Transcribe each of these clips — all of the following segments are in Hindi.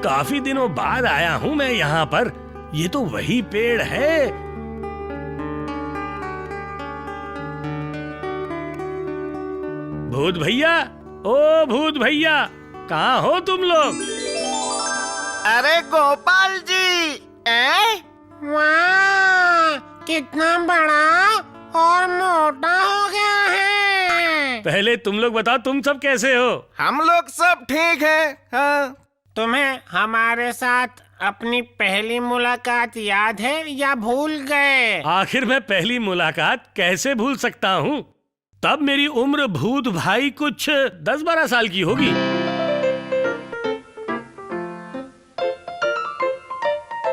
काफी दिनों बाद आया हूँ मैं यहाँ पर। ये तो वही पेड़ है। भूत भैया, ओ भूत भैया, कहाँ हो तुम लोग? अरे गोपाल जी, वाह, कितना बड़ा और मोटा हो गया है। पहले तुम लोग बताओ, तुम सब कैसे हो? हम लोग सब ठीक हैं। हाँ। तुम्हें हमारे साथ अपनी पहली मुलाकात याद है या भूल गए? आखिर मैं पहली मुलाकात कैसे भूल सकता हूँ? तब मेरी उम्र भूत भाई कुछ 10-12 साल की होगी।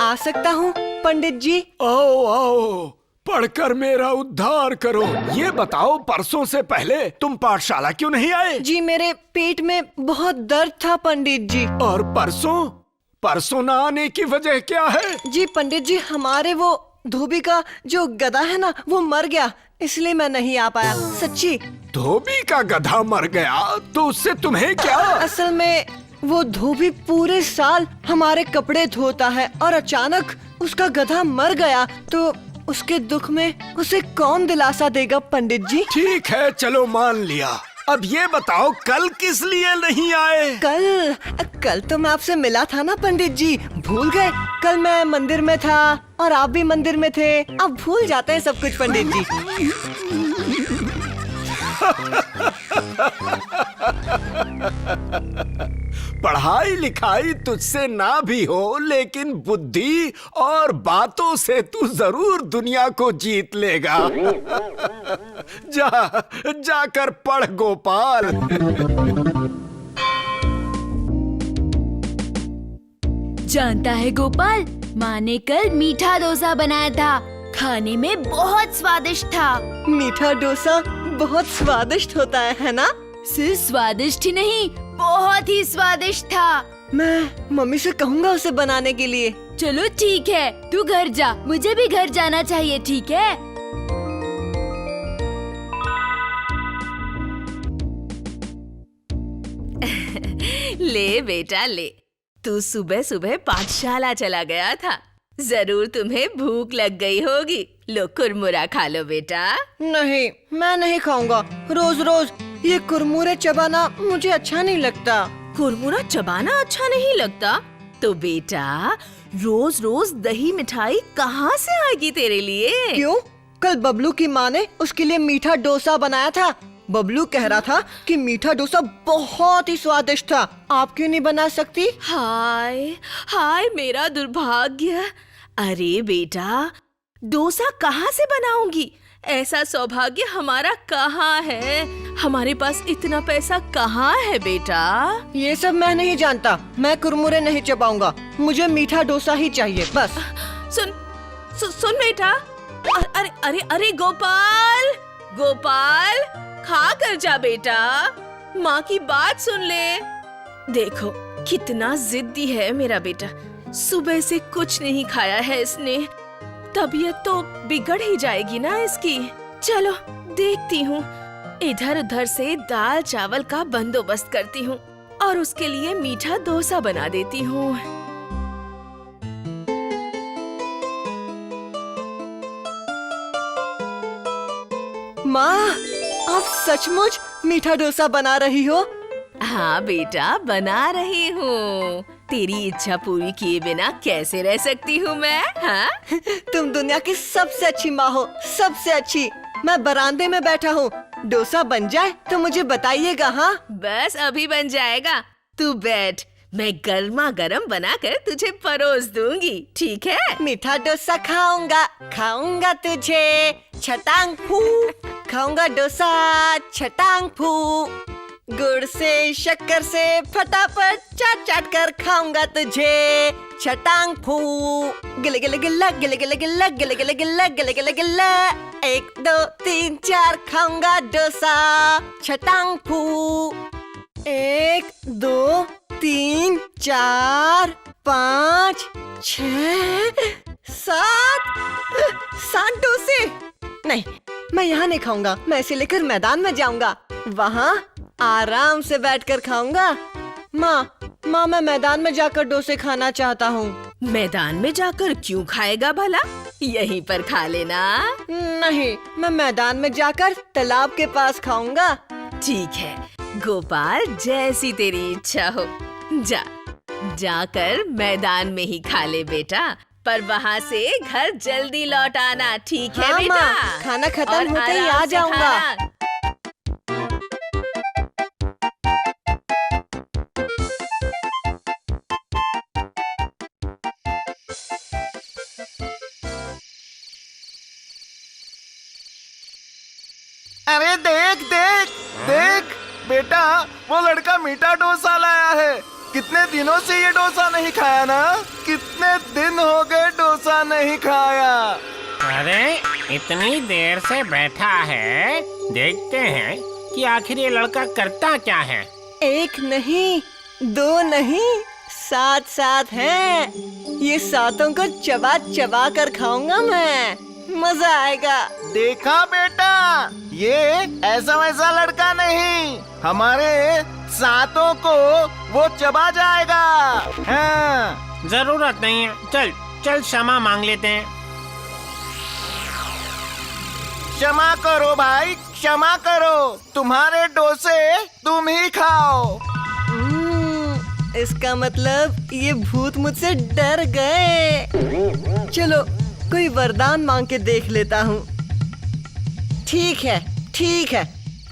आ सकता हूँ पंडित जी? आओ आओ, पढ़कर मेरा उद्धार करो। ये बताओ, परसों से पहले तुम पाठशाला क्यों नहीं आए? जी मेरे पेट में बहुत दर्द था पंडित जी। और परसों ना आने की वजह क्या है? जी पंडित जी, हमारे वो धोबी का जो गधा है ना, वो मर गया, इसलिए मैं नहीं आ पाया। सच्ची। धोबी का गधा मर गया तो उससे तुम्हें क्या? असल में वो धोबी पूरे साल हमारे कपड़े धोता है और अचानक उसका गधा मर गया, तो उसके दुख में उसे कौन दिलासा देगा पंडित जी? ठीक है, चलो मान लिया। अब ये बताओ, कल किस लिए नहीं आए? कल तो मैं आपसे मिला था ना पंडित जी, भूल गए? कल मैं मंदिर में था और आप भी मंदिर में थे। अब भूल जाते हैं सब कुछ पंडित जी। पढ़ाई लिखाई तुझसे ना भी हो, लेकिन बुद्धि और बातों से तू जरूर दुनिया को जीत लेगा। जाकर पढ़ गोपाल। जानता है गोपाल, माँ ने कल मीठा डोसा बनाया था, खाने में बहुत स्वादिष्ट था। मीठा डोसा बहुत स्वादिष्ट होता है ना? सिर्फ स्वादिष्ट ही नहीं, बहुत ही स्वादिष्ट था। मैं मम्मी से कहूँगा उसे बनाने के लिए। चलो ठीक है, तू घर जा, मुझे भी घर जाना चाहिए, ठीक है? ले बेटा ले, तू सुबह सुबह पाठशाला चला गया था, जरूर तुम्हें भूख लग गई होगी। लो कुरमुरा खा लो बेटा। नहीं, मैं नहीं खाऊंगा। रोज रोज ये कुरमुरे चबाना मुझे अच्छा नहीं लगता। कुरमुरा चबाना अच्छा नहीं लगता? तो बेटा रोज रोज दही मिठाई कहाँ से आएगी तेरे लिए? क्यों? कल बबलू की माँ ने उसके लिए मीठा डोसा बनाया था। बबलू कह रहा था कि मीठा डोसा बहुत ही स्वादिष्ट था। आप क्यों नहीं बना सकती? हाय हाय मेरा दुर्भाग्य। अरे बेटा, डोसा कहाँ से बनाऊंगी? ऐसा सौभाग्य हमारा कहाँ है? हमारे पास इतना पैसा कहाँ है बेटा? ये सब मैं नहीं जानता। मैं कुरमुरे नहीं चबाऊंगा, मुझे मीठा डोसा ही चाहिए बस। सुन बेटा। अरे अरे अरे गोपाल, गोपाल खा कर जा बेटा, माँ की बात सुन ले। देखो कितना जिद्दी है मेरा बेटा, सुबह से कुछ नहीं खाया है इसने। तबीयत तो बिगड़ ही जाएगी ना इसकी। चलो देखती हूँ, इधर उधर से दाल चावल का बंदोबस्त करती हूँ और उसके लिए मीठा डोसा बना देती हूँ। माँ, आप सचमुच मीठा डोसा बना रही हो? हाँ बेटा, बना रही हूँ। तेरी इच्छा पूरी किए बिना कैसे रह सकती हूँ मैं? हाँ? तुम दुनिया की सबसे अच्छी माँ हो, सबसे अच्छी। मैं बरामदे में बैठा हूँ, डोसा बन जाए तो मुझे बताइएगा। हाँ बस अभी बन जाएगा, तू बैठ, मैं गर्मा गर्म बनाकर तुझे परोस दूंगी, ठीक है? मीठा डोसा खाऊंगा, खाऊंगा तुझे छटांग फू, खाऊंगा डोसा छटांग फू, गुड़ से शक्कर से फटाफट चाट चाट कर खाऊंगा तुझे छटांग फू। गिले गिले गिल्ला, गिले गिले गिल्ला, गिले गिले गिल्ला, गिले गिले गिल्ला, 1 2 3 4 खाऊंगा डोसा छटांग फू। 1 2 3 4 5 6 7 डोसे। नहीं, मैं यहाँ नहीं खाऊंगा, मैं इसे लेकर मैदान में जाऊंगा, वहाँ आराम से बैठकर खाऊंगा। माँ, माँ मैं मैदान में जाकर डोसे खाना चाहता हूँ। मैदान में जाकर क्यों खाएगा भला? यहीं पर खा लेना। नहीं, मैं मैदान में जाकर तालाब के पास खाऊंगा। ठीक है गोपाल, जैसी तेरी इच्छा हो। जाकर मैदान में ही खा ले बेटा, पर वहाँ से घर जल्दी लौट आना, ठीक है हाँ, बेटा? माँ, खाना खत्म और होते ही आराम आ से जाऊंगा। खाना। अरे देख देख देख बेटा, वो लड़का मीठा डोसा लाया है। कितने दिनों से ये डोसा नहीं खाया ना? कितने दिन हो गए डोसा नहीं खाया। अरे इतनी देर से बैठा है, देखते हैं कि आखिर ये लड़का करता क्या है। एक नहीं, दो नहीं, 7 साथ हैं। ये सातों को चबा चबा कर खाऊंगा मैं, मजा आएगा। देखा बेटा, ये ऐसा वैसा लड़का नहीं, हमारे सातों को वो चबा जाएगा। हाँ। जरूरत नहीं है, चल चल क्षमा मांग लेते हैं। क्षमा करो भाई, क्षमा करो। तुम्हारे डोसे तुम ही खाओ। इसका मतलब ये भूत मुझसे डर गए। चलो कोई वरदान मांग के देख लेता हूँ। ठीक है, ठीक है,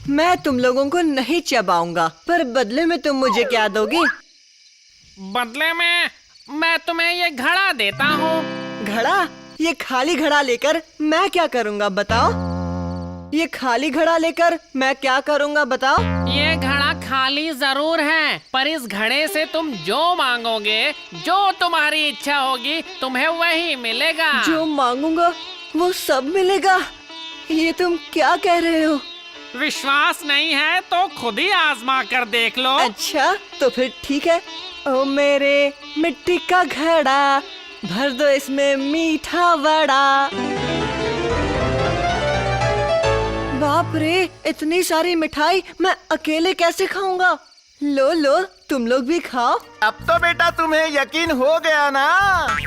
मैं तुम लोगों को नहीं चबाऊंगा, पर बदले में तुम मुझे क्या दोगे? बदले में मैं तुम्हें ये घड़ा देता हूँ। घड़ा? ये खाली घड़ा लेकर मैं क्या करूँगा बताओ? ये खाली घड़ा लेकर मैं क्या करूँगा बताओ? ये घड़ा खाली जरूर है, पर इस घड़े से तुम जो मांगोगे, जो तुम्हारी इच्छा होगी, तुम्हें वही मिलेगा। जो मांगूंगा वो सब मिलेगा? ये तुम क्या कह रहे हो? विश्वास नहीं है तो खुद ही आजमा कर देख लो। अच्छा तो फिर ठीक है। ओ मेरे मिट्टी का घड़ा, भर दो इसमें मीठा वड़ा। बाप रे, इतनी सारी मिठाई मैं अकेले कैसे खाऊंगा? लो लो, तुम लोग भी खाओ। अब तो बेटा तुम्हें यकीन हो गया ना?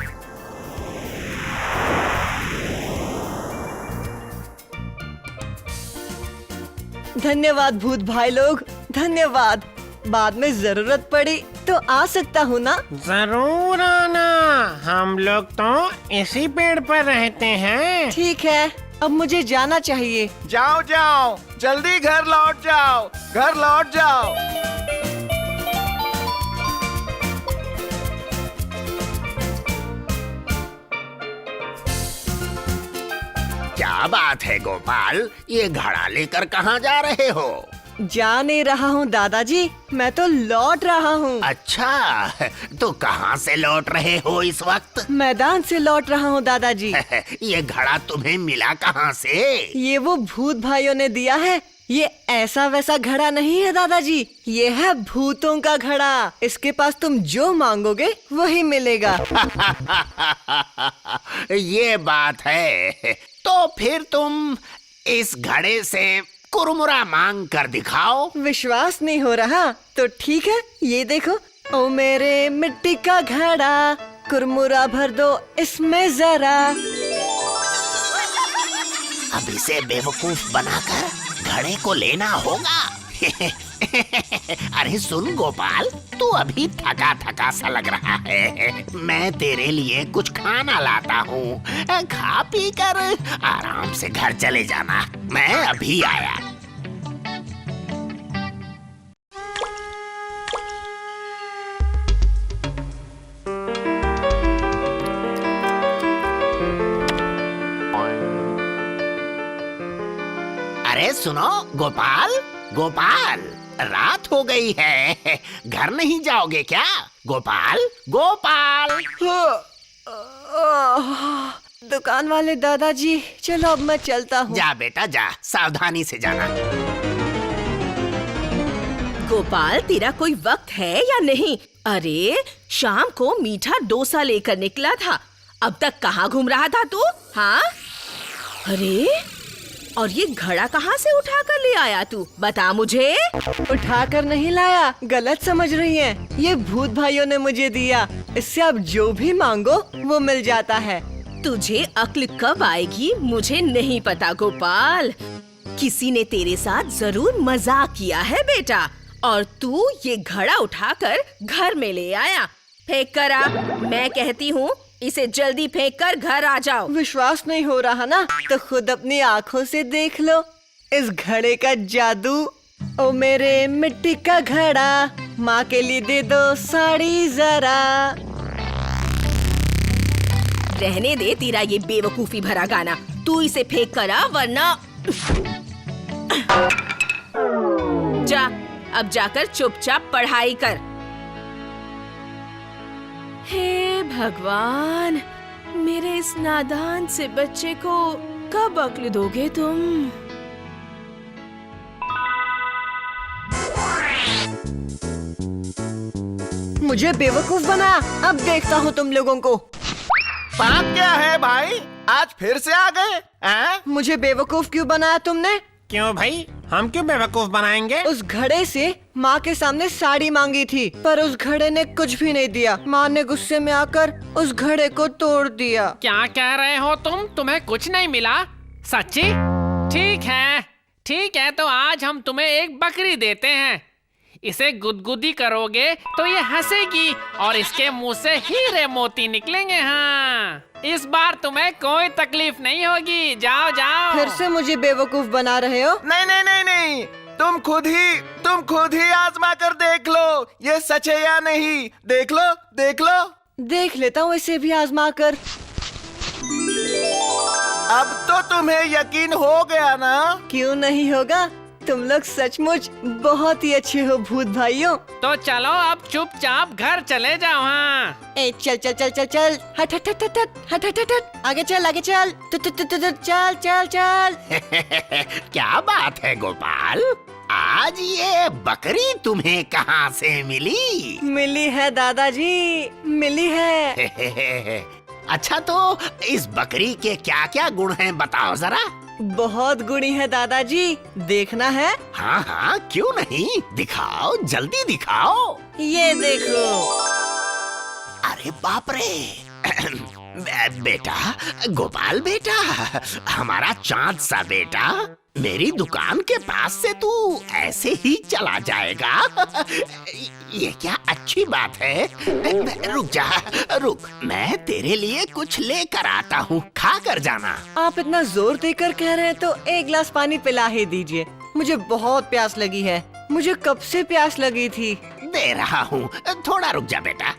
धन्यवाद भूत भाई लोग, धन्यवाद। बाद में जरूरत पड़ी तो आ सकता हूँ ना? जरूर आना, हम लोग तो इसी पेड़ पर रहते हैं। ठीक है, अब मुझे जाना चाहिए। जाओ जाओ, जल्दी घर लौट जाओ, घर लौट जाओ। क्या बात है गोपाल, ये घड़ा लेकर कहाँ जा रहे हो? जा नहीं रहा हूँ दादाजी, मैं तो लौट रहा हूँ। अच्छा, तो कहाँ से लौट रहे हो इस वक्त? मैदान से लौट रहा हूँ दादाजी। ये घड़ा तुम्हें मिला कहाँ से? ये वो भूत भाइयों ने दिया है। ये ऐसा वैसा घड़ा नहीं है दादाजी, ये है भूतों का घड़ा। इसके पास तुम जो मांगोगे वही मिलेगा। ये बात है, तो फिर तुम इस घड़े से कुरमुरा मांग कर दिखाओ। विश्वास नहीं हो रहा तो ठीक है, ये देखो। ओ मेरे मिट्टी का घड़ा, कुरमुरा भर दो इसमें जरा। अब इसे बेवकूफ बनाकर घड़े को लेना होगा। अरे सुन गोपाल, तू अभी थका थका सा लग रहा है। मैं तेरे लिए कुछ खाना लाता हूँ, खा पी कर आराम से घर चले जाना। मैं अभी आया। अरे सुनो गोपाल, गोपाल, रात हो गई है, घर नहीं जाओगे क्या? गोपाल, गोपाल। दुकान वाले दादाजी, चलो अब मैं चलता हूँ। जा बेटा जा, सावधानी से जाना। गोपाल, तेरा कोई वक्त है या नहीं? अरे शाम को मीठा डोसा लेकर निकला था, अब तक कहाँ घूम रहा था तू? हाँ? अरे और ये घड़ा कहाँ से उठा कर ले आया तू? बता मुझे। उठाकर नहीं लाया, गलत समझ रही हैं। ये भूत भाइयों ने मुझे दिया। इससे आप जो भी मांगो वो मिल जाता है। तुझे अक्ल कब आएगी मुझे नहीं पता गोपाल। किसी ने तेरे साथ जरूर मजाक किया है बेटा, और तू ये घड़ा उठाकर घर में ले आया। फेंक कर आ। मैं कहती हूँ इसे जल्दी फेंक कर घर आ जाओ। विश्वास नहीं हो रहा ना, तो खुद अपनी आँखों से देख लो इस घड़े का जादू। ओ मेरे मिट्टी का घड़ा, माँ के लिए दे दो साड़ी जरा। रहने दे तेरा ये बेवकूफी भरा गाना। तू इसे फेंक कर आ, वरना जा अब जाकर चुपचाप पढ़ाई कर। हे भगवान, मेरे इस नादान से बच्चे को कब अक्ल दोगे तुम? मुझे बेवकूफ बना, अब देखता हूँ तुम लोगों को। बात क्या है भाई, आज फिर से आ गए? मुझे बेवकूफ क्यों बनाया तुमने? क्यों भाई, हम क्यों बेवकूफ बनाएंगे? उस घड़े से माँ के सामने साड़ी मांगी थी, पर उस घड़े ने कुछ भी नहीं दिया। माँ ने गुस्से में आकर उस घड़े को तोड़ दिया। क्या कह रहे हो तुम? तुम्हें कुछ नहीं मिला? सच्ची? ठीक है, तो आज हम तुम्हें एक बकरी देते हैं। इसे गुदगुदी करोगे तो ये हंसेगी और इसके मुंह से हीरे मोती निकलेंगे। हाँ, इस बार तुम्हें कोई तकलीफ नहीं होगी। जाओ जाओ। फिर से मुझे बेवकूफ बना रहे हो? नहीं नहीं नहीं नहीं, तुम खुद ही आजमा कर देख लो ये सच है या नहीं। देख लो। देख लेता हूँ इसे भी आजमा कर। अब तो तुम्हें यकीन हो गया ना? क्यों नहीं होगा, तुम लोग सचमुच बहुत ही अच्छे हो भूत भाइयों। तो चलो अब चुपचाप घर चले जाओ। हाँ, ए चल चल चल चल चल, हट हट हट हट हट हट हट हट, आगे चल चल चल चल चल। क्या बात है गोपाल, आज ये बकरी तुम्हें कहाँ से मिली? मिली है दादाजी, मिली है। अच्छा, तो इस बकरी के क्या क्या गुण हैं बताओ जरा। बहुत गुणी है दादाजी, देखना है? हाँ, क्यों नहीं, दिखाओ, जल्दी दिखाओ। ये देखो। अरे बाप रे, बेटा, गोपाल बेटा, हमारा चांद सा बेटा, मेरी दुकान के पास से तू ऐसे ही चला जाएगा? ये क्या अच्छी बात है। रुक, मैं तेरे लिए कुछ लेकर आता हूँ, खा कर जाना। आप इतना जोर देकर कह रहे हैं तो एक गिलास पानी पिला ही दीजिए, मुझे बहुत प्यास लगी है। मुझे कब से प्यास लगी थी। दे रहा हूँ, थोड़ा रुक जा बेटा।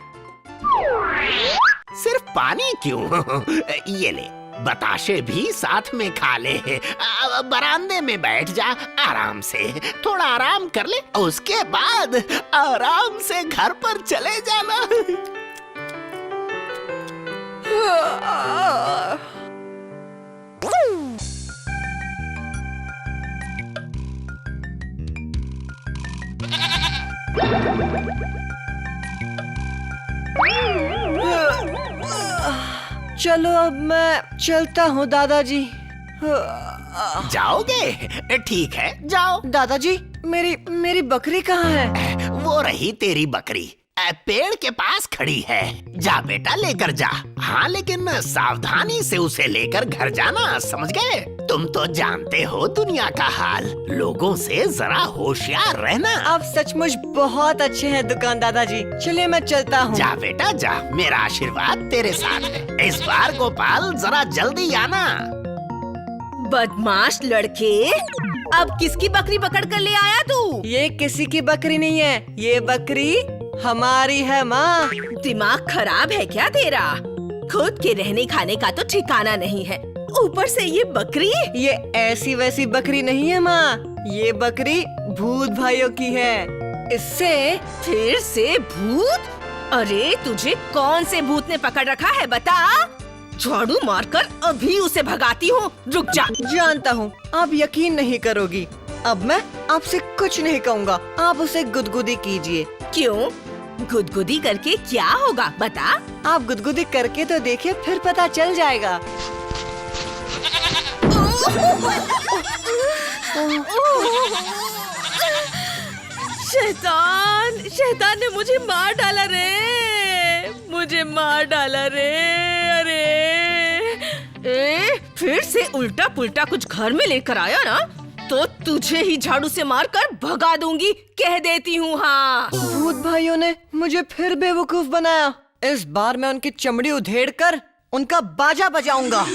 सिर्फ पानी क्यों, ये ले, बताशे भी साथ में खा ले। बरामदे में बैठ जा, आराम से थोड़ा आराम कर ले, उसके बाद आराम से घर पर चले जाना। चलो अब मैं चलता हूँ दादाजी। जाओगे? ठीक है, जाओ। दादाजी, मेरी बकरी कहाँ है? वो रही तेरी बकरी, पेड़ के पास खड़ी है। जा बेटा, लेकर जा। हाँ, लेकिन सावधानी से उसे लेकर घर जाना, समझ गए? तुम तो जानते हो दुनिया का हाल, लोगों से जरा होशियार रहना। आप सचमुच बहुत अच्छे हैं दुकान दादाजी। चलिए मैं चलता हूँ। जा बेटा जा, मेरा आशीर्वाद तेरे साथ है। इस बार गोपाल जरा जल्दी आना। बदमाश लड़के, अब किसकी बकरी पकड़ कर ले आया तू? ये किसी की बकरी नहीं है, ये बकरी हमारी है माँ। दिमाग खराब है क्या तेरा? खुद के रहने खाने का तो ठिकाना नहीं है, ऊपर से ये बकरी। ये ऐसी वैसी बकरी नहीं है माँ, ये बकरी भूत भाइयों की है। इससे फिर से भूत? अरे तुझे कौन से भूत ने पकड़ रखा है बता? झाड़ू मारकर अभी उसे भगाती हूँ, रुक जा। जानता हूँ आप यकीन नहीं करोगी, अब मैं आपसे कुछ नहीं कहूँगा, आप उसे गुदगुदी कीजिए। क्यों? गुदगुदी करके क्या होगा बता? आप गुदगुदी करके तो देखिए, फिर पता चल जाएगा। शैतान ने मुझे मार डाला रे, मुझे मार डाला रे। अरे फिर से उल्टा पुल्टा कुछ घर में लेकर आया ना तो तुझे ही झाड़ू से मारकर भगा दूंगी, कह देती हूँ। हाँ, भूत भाइयों ने मुझे फिर बेवकूफ बनाया। इस बार मैं उनकी चमड़ी उधेड़ कर उनका बाजा बजाऊंगा।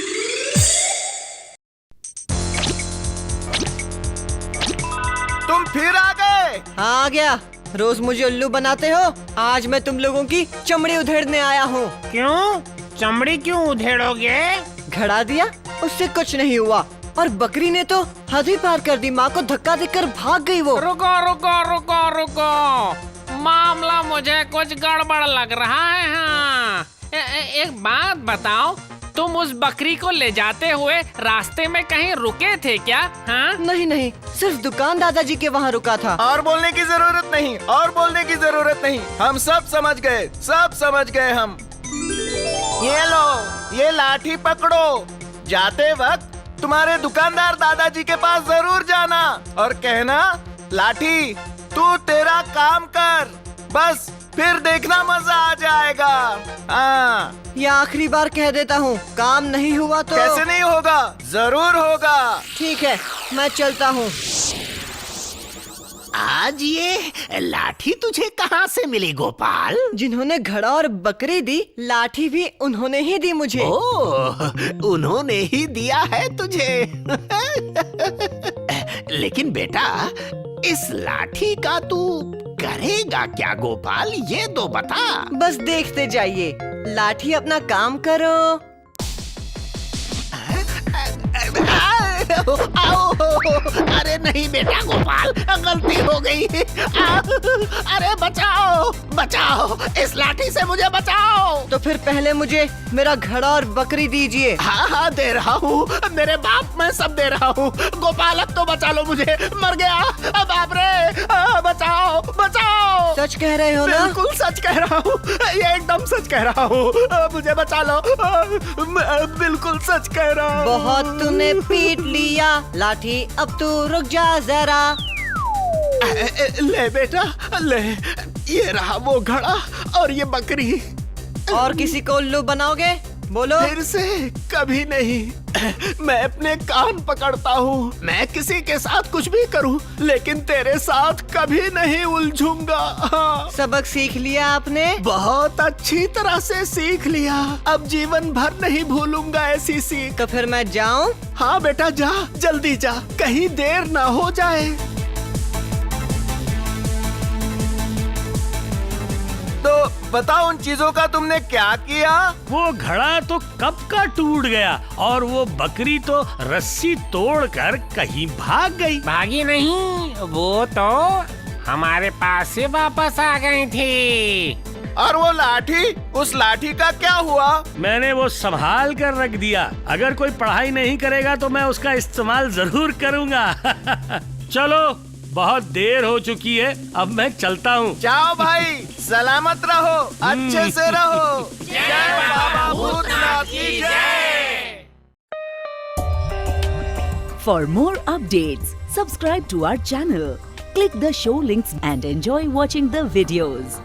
तुम फिर आ गए? आ गया। रोज मुझे उल्लू बनाते हो, आज मैं तुम लोगों की चमड़ी उधेड़ने आया हूँ। क्यों? चमड़ी क्यों उधेड़ोगे? घड़ा दिया, उससे कुछ नहीं हुआ, और बकरी ने तो हद ही पार कर दी। माँ को धक्का देकर भाग गई वो। रुको रुको रुको रुको, मामला मुझे कुछ गड़बड़ लग रहा है। हाँ, एक बात बताओ, तुम उस बकरी को ले जाते हुए रास्ते में कहीं रुके थे क्या? हाँ? नहीं नहीं, सिर्फ दुकान दादाजी के वहाँ रुका था। और बोलने की जरूरत नहीं, और बोलने की जरूरत नहीं। हम सब समझ गए, सब समझ गए हम। ये लो, ये लाठी पकड़ो। जाते वक्त तुम्हारे दुकानदार दादाजी के पास जरूर जाना और कहना, लाठी तू तेरा काम कर, बस फिर देखना मजा आ जाएगा। हाँ, ये आखिरी बार कह देता हूँ, काम नहीं हुआ तो कैसे नहीं होगा, जरूर होगा। ठीक है, मैं चलता हूँ। आज ये लाठी तुझे कहाँ से मिली गोपाल? जिन्होंने घड़ा और बकरी दी, लाठी भी उन्होंने ही दी मुझे। ओह, उन्होंने ही दिया है तुझे। लेकिन बेटा, इस लाठी का तू करेगा क्या गोपाल, ये तो बता। बस देखते जाइए, लाठी अपना काम करो। आओ, अरे नहीं बेटा गोपाल, गलती हो गई। अरे बचाओ बचाओ, इस लाठी से मुझे बचाओ। तो फिर पहले मुझे मेरा घड़ा और बकरी दीजिए। हाँ हाँ, दे रहा हूँ, मेरे बाप मैं सब दे रहा हूँ। गोपाल अब तो बचा लो मुझे, मर गया। बाप रे, बचाओ बचाओ। सच कह रहे हो ना? बिल्कुल सच कह रहा हूँ, ये एकदम सच कह रहा हूँ। मुझे बचा लो, बिल्कुल सच कह रहा हूँ। बहुत तूने पीट लिया लाठी, अब तू रुक जा जरा। ले बेटा ले, ये रहा वो घड़ा और ये बकरी। और किसी को उल्लू बनाओगे? बोलो। फिर से कभी नहीं। मैं अपने कान पकड़ता हूँ, मैं किसी के साथ कुछ भी करूँ, लेकिन तेरे साथ कभी नहीं उलझूंगा। हाँ। सबक सीख लिया आपने? बहुत अच्छी तरह से सीख लिया, अब जीवन भर नहीं भूलूंगा ऐसी सीख। तो फिर मैं जाऊँ? हाँ बेटा जा, जल्दी जा, कहीं देर ना हो जाए। तो बताओ, उन चीजों का तुमने क्या किया? वो घड़ा तो कब का टूट गया और वो बकरी तो रस्सी तोड़कर कहीं भाग गई। भागी नहीं, वो तो हमारे पास से वापस आ गई थी। और वो लाठी, उस लाठी का क्या हुआ? मैंने वो संभाल कर रख दिया, अगर कोई पढ़ाई नहीं करेगा तो मैं उसका इस्तेमाल जरूर करूंगा। चलो, बहुत देर हो चुकी है, अब मैं चलता हूँ। जाओ भाई, सलामत रहो, अच्छे से रहो। जय बाबा भूतनाथ की जय। For more updates, subscribe to our channel, click the show links and enjoy watching the videos.